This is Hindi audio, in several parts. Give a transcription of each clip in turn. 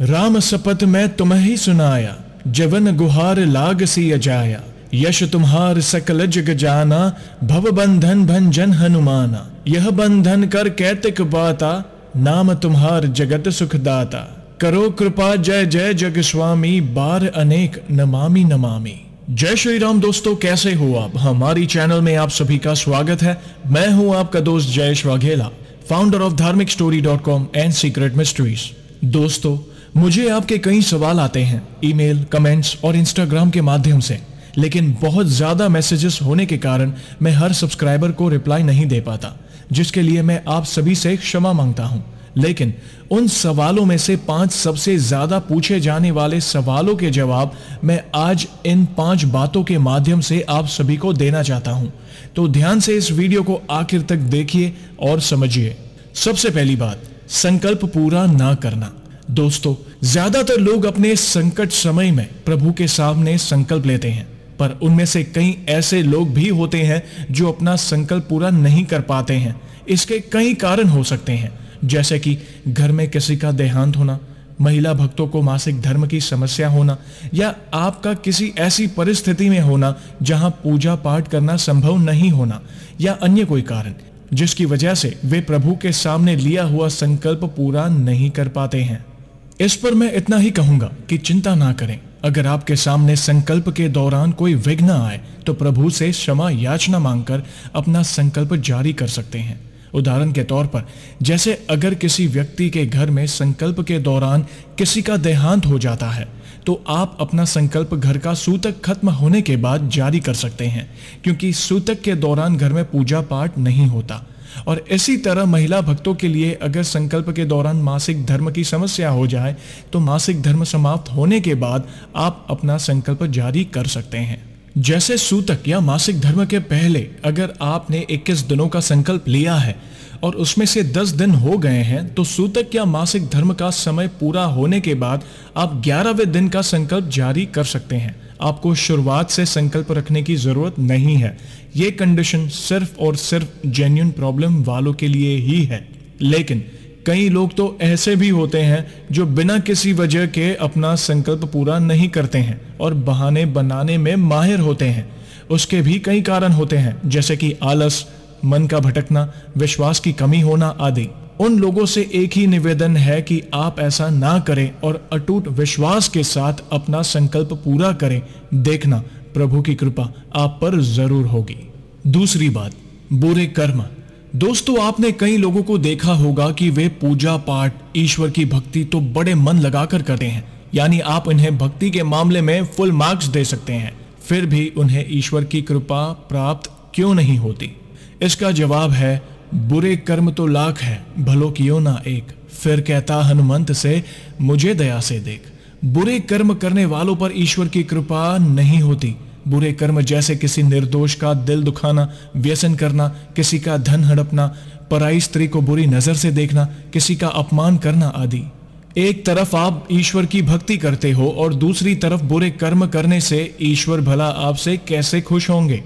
राम सपथ मैं तुम्हें सुनाया, जवन गुहार लाग सी अजाया। यश तुम्हार सकल जग जाना, भव बंधन भंजन हनुमाना। यह बंधन कर कैतिक बाता, नाम तुम्हार जगत सुखदाता। करो कृपा जय जय जग स्वामी, बार अनेक नमामि नमामि। जय श्री राम। दोस्तों कैसे हो आप? हमारी चैनल में आप सभी का स्वागत है। मैं हूं आपका दोस्त जयेश वाघेला, फाउंडर ऑफ धार्मिकस्टोरी.com एंड सीक्रेट मिस्ट्रीज। दोस्तों मुझे आपके कई सवाल आते हैं ईमेल, कमेंट्स और इंस्टाग्राम के माध्यम से, लेकिन बहुत ज्यादा मैसेजेस होने के कारण मैं हर सब्सक्राइबर को रिप्लाई नहीं दे पाता, जिसके लिए मैं आप सभी से क्षमा मांगता हूं। लेकिन उन सवालों में से 5 सबसे ज्यादा पूछे जाने वाले सवालों के जवाब मैं आज इन 5 बातों के माध्यम से आप सभी को देना चाहता हूं। तो ध्यान से इस वीडियो को आखिर तक देखिए और समझिए। सबसे पहली बात, संकल्प पूरा ना करना। दोस्तों ज्यादातर लोग अपने संकट समय में प्रभु के सामने संकल्प लेते हैं, पर उनमें से कई ऐसे लोग भी होते हैं जो अपना संकल्प पूरा नहीं कर पाते हैं। इसके कई कारण हो सकते हैं, जैसे कि घर में किसी का देहांत होना, महिला भक्तों को मासिक धर्म की समस्या होना, या आपका किसी ऐसी परिस्थिति में होना जहां पूजा पाठ करना संभव नहीं होना, या अन्य कोई कारण जिसकी वजह से वे प्रभु के सामने लिया हुआ संकल्प पूरा नहीं कर पाते हैं। इस पर मैं इतना ही कहूंगा कि चिंता ना करें। अगर आपके सामने संकल्प के दौरान कोई विघ्न आए तो प्रभु से क्षमा याचना मांगकर अपना संकल्प जारी कर सकते हैं। उदाहरण के तौर पर, जैसे अगर किसी व्यक्ति के घर में संकल्प के दौरान किसी का देहांत हो जाता है तो आप अपना संकल्प घर का सूतक खत्म होने के बाद जारी कर सकते हैं, क्योंकि सूतक के दौरान घर में पूजा पाठ नहीं होता। और इसी तरह महिला भक्तों के लिए अगर संकल्प के दौरान मासिक धर्म की समस्या हो जाए तो मासिक धर्म समाप्त होने के बाद आप अपना संकल्प जारी कर सकते हैं। जैसे सूतक या मासिक धर्म के पहले अगर आपने 21 दिनों का संकल्प लिया है और उसमें से 10 दिन हो गए हैं, तो सूतक या मासिक धर्म का समय पूरा होने के बाद आप 11वें दिन का संकल्प जारी कर सकते हैं। आपको शुरुआत से संकल्प रखने की जरूरत नहीं है। ये कंडीशन सिर्फ और सिर्फ जेन्युइन प्रॉब्लम वालों के लिए ही है। लेकिन कई लोग तो ऐसे भी होते हैं जो बिना किसी वजह के अपना संकल्प पूरा नहीं करते हैं और बहाने बनाने में माहिर होते हैं। उसके भी कई कारण होते हैं, जैसे कि आलस, मन का भटकना, विश्वास की कमी होना आदि। उन लोगों से एक ही निवेदन है कि आप ऐसा ना करें और अटूट विश्वास के साथ अपना संकल्प पूरा करें। देखना प्रभु की कृपा आप पर जरूर होगी। दूसरी बात, बुरे कर्म। दोस्तों आपने कई लोगों को देखा होगा कि वे पूजा पाठ, ईश्वर की भक्ति तो बड़े मन लगाकर करते हैं, यानी आप उन्हें भक्ति के मामले में फुल मार्क्स दे सकते हैं, फिर भी उन्हें ईश्वर की कृपा प्राप्त क्यों नहीं होती? इसका जवाब है, बुरे कर्म तो लाख है, भलो कियो ना एक। फिर कहता हनुमंत से, मुझे दया से देख। बुरे कर्म करने वालों पर ईश्वर की कृपा नहीं होती। बुरे कर्म जैसे किसी निर्दोष का दिल दुखाना, व्यसन करना, किसी का धन हड़पना, पराई स्त्री को बुरी नजर से देखना, किसी का अपमान करना आदि। एक तरफ आप ईश्वर की भक्ति करते हो और दूसरी तरफ बुरे कर्म करने से ईश्वर भला आपसे कैसे खुश होंगे?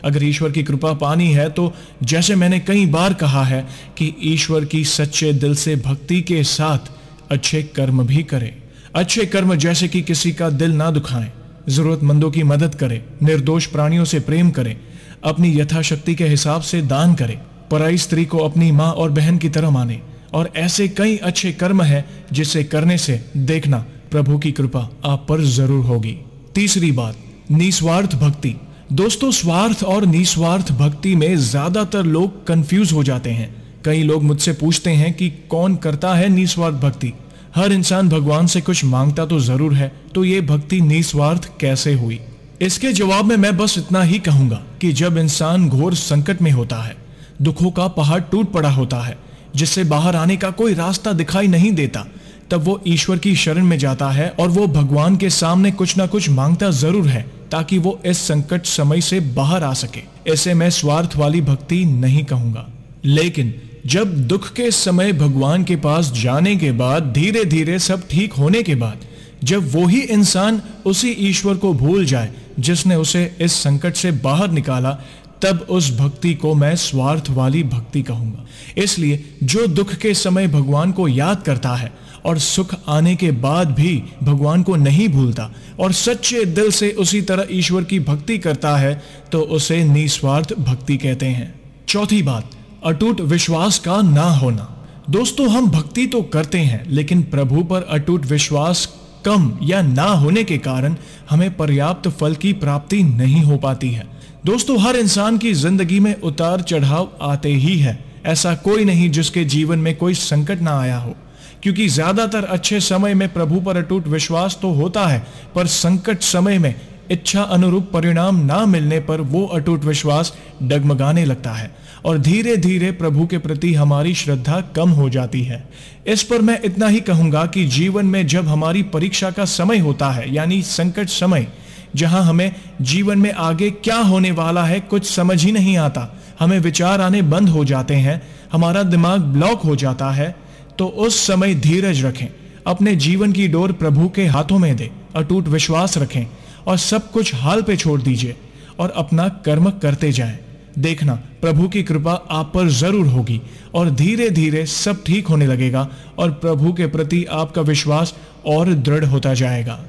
अगर ईश्वर की कृपा पानी है तो जैसे मैंने कई बार कहा है कि ईश्वर की सच्चे दिल से भक्ति के साथ अच्छे कर्म भी करें। अच्छे कर्म जैसे कि किसी का दिल ना दुखाएं, जरूरतमंदों की मदद करें, निर्दोष प्राणियों से प्रेम करें, अपनी यथाशक्ति के हिसाब से दान करें, पराई स्त्री को अपनी माँ और बहन की तरह माने, और ऐसे कई अच्छे कर्म हैं जिसे करने से देखना प्रभु की कृपा आप पर जरूर होगी। तीसरी बात, निस्वार्थ भक्ति। दोस्तों स्वार्थ और निस्वार्थ भक्ति में ज्यादातर लोग कंफ्यूज हो जाते हैं। कई लोग मुझसे पूछते हैं कि कौन करता है निस्वार्थ भक्ति? हर इंसान भगवान से कुछ मांगता तो जरूर है, तो ये भक्ति निस्वार्थ कैसे हुई? इसके जवाब में मैं बस इतना ही कहूंगा कि जब इंसान घोर संकट में होता है, दुखों का पहाड़ टूट पड़ा होता है, जिससे बाहर आने का कोई रास्ता दिखाई नहीं देता, तब वो ईश्वर की शरण में जाता है और वो भगवान के सामने कुछ ना कुछ मांगता जरूर है ताकि वो इस संकट समय से बाहर आ सके। ऐसे मैं स्वार्थ वाली भक्ति नहीं कहूंगा। लेकिन जब दुख के समय भगवान के पास जाने के बाद, धीरे धीरे सब ठीक होने के बाद, जब वो ही इंसान उसी ईश्वर को भूल जाए जिसने उसे इस संकट से बाहर निकाला, तब उस भक्ति को मैं स्वार्थ वाली भक्ति कहूंगा। इसलिए जो दुख के समय भगवान को याद करता है और सुख आने के बाद भी भगवान को नहीं भूलता और सच्चे दिल से उसी तरह ईश्वर की भक्ति करता है तो उसे निस्वार्थ भक्ति कहते हैं। चौथी बात, अटूट विश्वास का ना होना। दोस्तों, हम भक्ति तो करते हैं लेकिन प्रभु पर अटूट विश्वास कम या ना होने के कारण हमें पर्याप्त फल की प्राप्ति नहीं हो पाती है। दोस्तों, हर इंसान की जिंदगी में उतार चढ़ाव आते ही है। ऐसा कोई नहीं जिसके जीवन में कोई संकट ना आया हो, क्योंकि ज्यादातर अच्छे समय में प्रभु पर अटूट विश्वास तो होता है, पर संकट समय में इच्छा अनुरूप परिणाम ना मिलने पर वो अटूट विश्वास डगमगाने लगता है और धीरे धीरे प्रभु के प्रति हमारी श्रद्धा कम हो जाती है। इस पर मैं इतना ही कहूंगा कि जीवन में जब हमारी परीक्षा का समय होता है, यानी संकट समय, जहां हमें जीवन में आगे क्या होने वाला है कुछ समझ ही नहीं आता, हमें विचार आने बंद हो जाते हैं, हमारा दिमाग ब्लॉक हो जाता है, तो उस समय धीरज रखें, अपने जीवन की डोर प्रभु के हाथों में दे, अटूट विश्वास रखें और सब कुछ हाल पे छोड़ दीजिए और अपना कर्म करते जाएं। देखना, प्रभु की कृपा आप पर जरूर होगी और धीरे धीरे सब ठीक होने लगेगा और प्रभु के प्रति आपका विश्वास और दृढ़ होता जाएगा।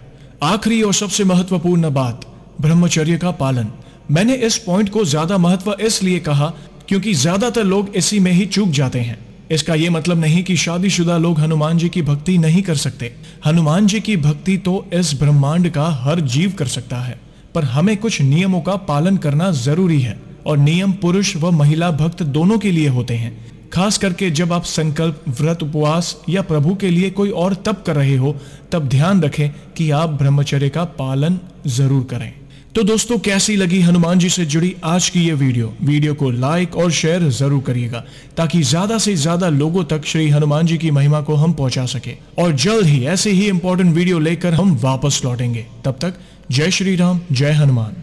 आखिरी और सबसे महत्वपूर्ण बात, ब्रह्मचर्य का पालन। मैंने इस पॉइंट को ज्यादा महत्व इसलिए कहा क्योंकि ज्यादातर लोग इसी में ही चूक जाते हैं। इसका यह मतलब नहीं कि शादीशुदा लोग हनुमान जी की भक्ति नहीं कर सकते। हनुमान जी की भक्ति तो इस ब्रह्मांड का हर जीव कर सकता है, पर हमें कुछ नियमों का पालन करना जरूरी है और नियम पुरुष व महिला भक्त दोनों के लिए होते हैं। खास करके जब आप संकल्प, व्रत, उपवास या प्रभु के लिए कोई और तप कर रहे हो, तब ध्यान रखें कि आप ब्रह्मचर्य का पालन जरूर करें। तो दोस्तों, कैसी लगी हनुमान जी से जुड़ी आज की ये वीडियो को लाइक और शेयर जरूर करिएगा ताकि ज्यादा से ज्यादा लोगों तक श्री हनुमान जी की महिमा को हम पहुंचा सके। और जल्द ही ऐसे ही इंपॉर्टेंट वीडियो लेकर हम वापस लौटेंगे। तब तक जय श्री राम, जय हनुमान।